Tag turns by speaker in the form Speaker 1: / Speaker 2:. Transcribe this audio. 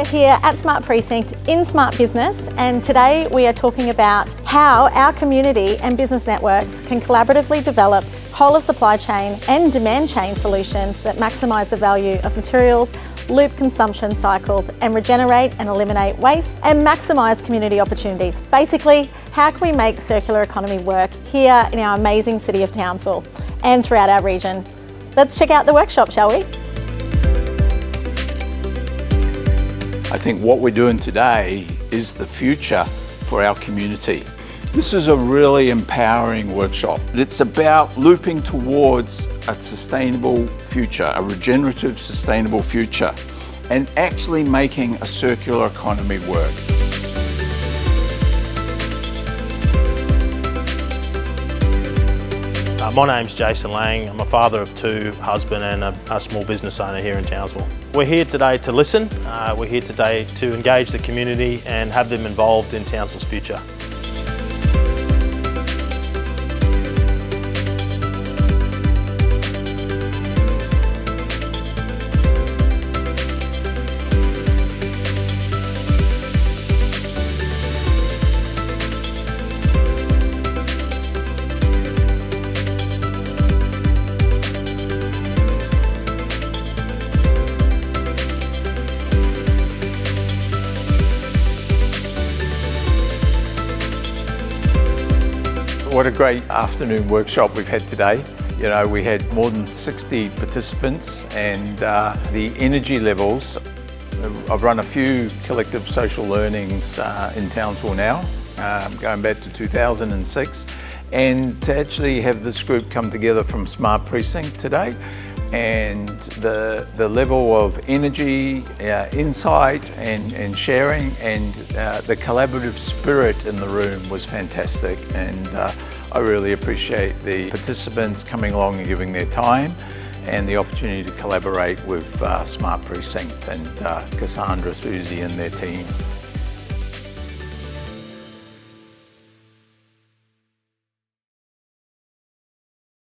Speaker 1: are here at Smart Precinct in Smart Business, and today we are talking about how our community and business networks can collaboratively develop whole of supply chain and demand chain solutions that maximise the value of materials, loop consumption cycles, and regenerate and eliminate waste and maximise community opportunities. Basically, how can we make circular economy work here in our amazing city of Townsville and throughout our region? Let's check out the workshop, shall we?
Speaker 2: I think what we're doing today is the future for our community. This is a really empowering workshop. It's about looping towards a sustainable future, a regenerative, sustainable future, and actually making a circular economy work.
Speaker 3: My name's Jason Lang. I'm a father of two, husband and a small business owner here in Townsville. We're here today to listen. We're here today to engage the community and have them involved in Townsville's future.
Speaker 2: What a great afternoon workshop we've had today. You know, we had more than 60 participants, and the energy levels. I've run a few collective social learnings in Townsville now, going back to 2006. And to actually have this group come together from Smart Precinct today, and the level of energy, insight and sharing, and the collaborative spirit in the room was fantastic. And I really appreciate the participants coming along and giving their time, and the opportunity to collaborate with Smart Precinct and Cassandra, Susie and their team.